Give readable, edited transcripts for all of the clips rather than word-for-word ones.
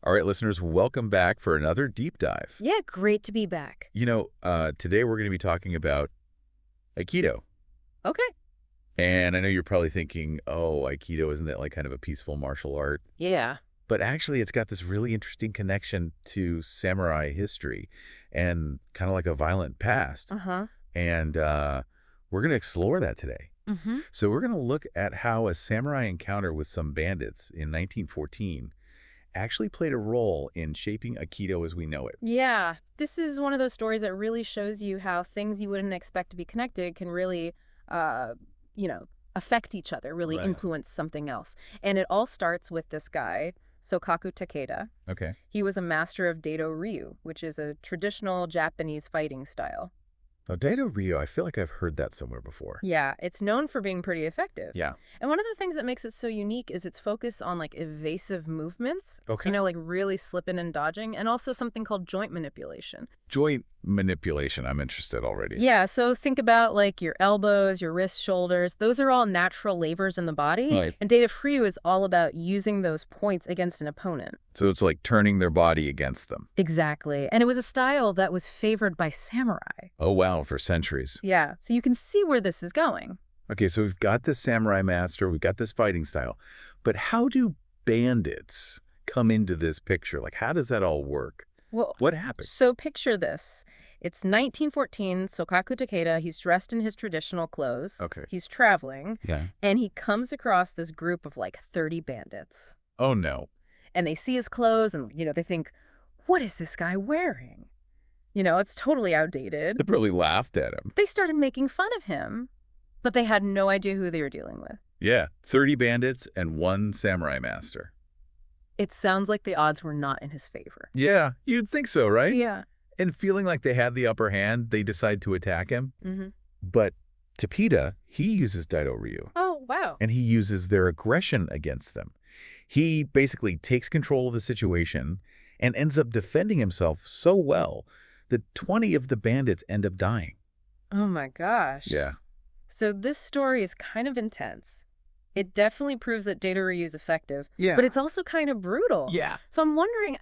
All right, listeners, welcome back for another deep dive. Yeah, great to be back. Today we're going to be talking about Aikido. Okay. And I know you're probably thinking, oh, Aikido, isn't that like kind of a peaceful martial art? Yeah. But actually, it's got this really interesting connection to samurai history and kind of like a violent past. Uh-huh. And we're going to explore that today. Mm-hmm. So we're going to look at how a samurai encounter with some bandits in 1914 actually played a role in shaping Aikido as we know it. Yeah, this is one of those stories that really shows you how things you wouldn't expect to be connected can really, uh, affect each other, really Right. influence something else. And it all starts with this guy, Sokaku Takeda. Okay. He was a master of Daito-Ryu, which is a traditional Japanese fighting style. Now, Daito-Ryu, I feel like I've heard that somewhere before. Yeah, it's known for being pretty effective. Yeah. And one of the things that makes it so unique is its focus on like evasive movements, Okay. like really slipping and dodging, and also something called joint manipulation. Joint manipulation, I'm interested already. Yeah, so think about like your elbows, your wrists, shoulders. Those are all natural levers in the body. Right. And Daito-Ryu is all about using those points against an opponent. So it's like turning their body against them. Exactly. And it was a style that was favored by samurai. Oh, wow, for centuries. Yeah, so you can see where this is going. Okay, so we've got this samurai master, we've got this fighting style, but how do bandits come into this picture? Like, how does that all work? Well, What happened? so picture this. It's 1914, Sokaku Takeda, he's dressed in his traditional clothes. Okay. He's traveling, Yeah. and he comes across this group of like 30 bandits. Oh, no. And they see his clothes and, they think, what is this guy wearing? It's totally outdated. They probably laughed at him. They started making fun of him, but they had no idea who they were dealing with. Yeah, 30 bandits and one samurai master. It sounds like the odds were not in his favor. Yeah, you'd think so, right? Yeah. And feeling like they had the upper hand, they decide to attack him. Mm-hmm. But Takeda, he uses Daito-Ryu, Oh, wow. and he uses their aggression against them. He basically takes control of the situation and ends up defending himself so well that 20 of the bandits end up dying. Oh, my gosh. Yeah. So this story is kind of intense. It definitely proves that Daito-Ryu is effective, Yeah. but it's also kind of brutal. Yeah. So I'm wondering,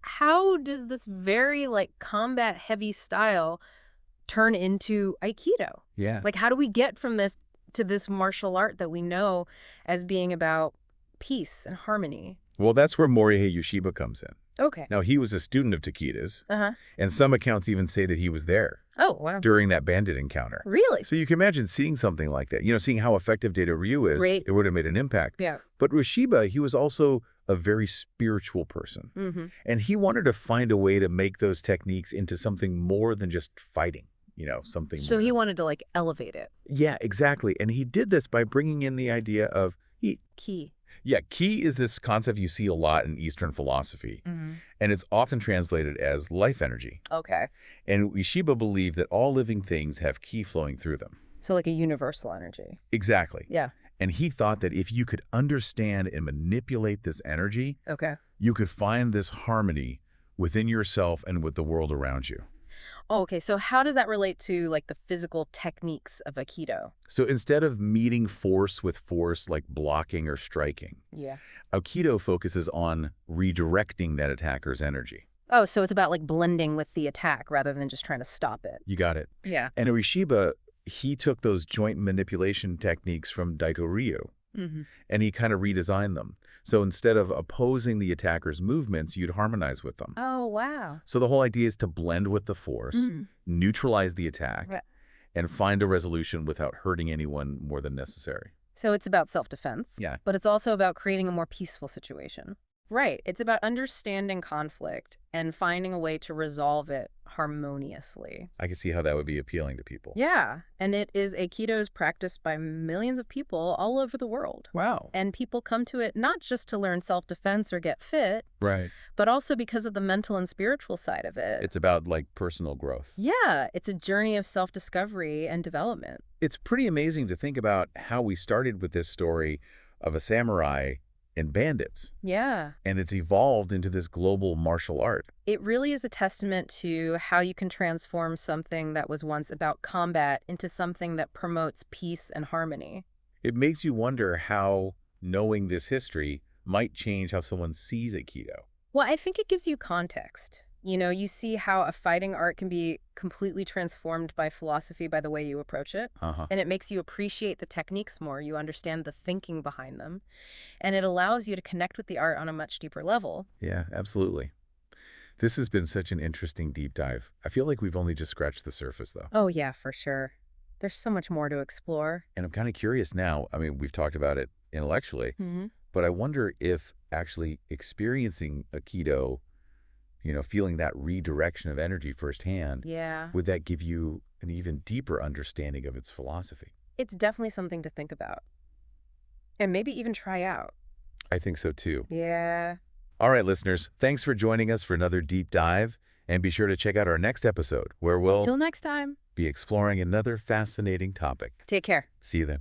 how does this very combat-heavy style turn into Aikido? Yeah. Like, how do we get from this to this martial art that we know as being about peace and harmony? Well, that's where Morihei Ueshiba comes in. Okay. Now, he was a student of Takeda's, Uh-huh. and some accounts even say that he was there Oh, wow. during that bandit encounter. Really? So you can imagine seeing something like that. Seeing how effective Daito-Ryu is, Right. it would have made an impact. Yeah. But Ueshiba, he was also a very spiritual person. Mm-hmm. And he wanted to find a way to make those techniques into something more than just fighting, something So more. he wanted to elevate it. Yeah, exactly. And he did this by bringing in the idea of, Key. ki is this concept you see a lot in Eastern philosophy. Mm-hmm. And it's often translated as life energy. Okay. And Ueshiba believed that all living things have ki flowing through them. So like a universal energy. Exactly. Yeah. And he thought that if you could understand and manipulate this energy, Okay. you could find this harmony within yourself and with the world around you. Oh, okay. So how does that relate to the physical techniques of Aikido? So instead of meeting force with force like blocking or striking, Yeah. Aikido focuses on redirecting that attacker's energy. Oh, so it's about blending with the attack rather than just trying to stop it. You got it. Yeah. And Ueshiba, he took those joint manipulation techniques from Daito-Ryu Mm-hmm. and he kind of redesigned them. So instead of opposing the attacker's movements, you'd harmonize with them. Oh, wow. So the whole idea is to blend with the force, Mm. neutralize the attack, Right. and find a resolution without hurting anyone more than necessary. So it's about self-defense. Yeah. But it's also about creating a more peaceful situation. Right. It's about understanding conflict and finding a way to resolve it harmoniously. I can see how that would be appealing to people. Yeah. And it is Aikido's practiced by millions of people all over the world. Wow. And people come to it not just to learn self-defense or get fit, Right. but also because of the mental and spiritual side of it. It's about personal growth. Yeah, it's a journey of self-discovery and development. It's pretty amazing to think about how we started with this story of a samurai and bandits, Yeah. and it's evolved into this global martial art. It really is a testament to how you can transform something that was once about combat into something that promotes peace and harmony. It makes you wonder how knowing this history might change how someone sees Aikido Well, I think it gives you context. You see how a fighting art can be completely transformed by philosophy by the way you approach it. Uh-huh. And it makes you appreciate the techniques more. You understand the thinking behind them. And it allows you to connect with the art on a much deeper level. Yeah, absolutely. This has been such an interesting deep dive. I feel like we've only just scratched the surface, though. Oh, yeah, for sure. There's so much more to explore. And I'm kind of curious now. I mean, we've talked about it intellectually, Hmm. but I wonder if actually experiencing Aikido, feeling that redirection of energy firsthand, Yeah. would that give you an even deeper understanding of its philosophy? It's definitely something to think about. And maybe even try out. I think so too. Yeah. All right, listeners, thanks for joining us for another deep dive. And be sure to check out our next episode where we'll Till next time. be exploring another fascinating topic. Take care. See you then.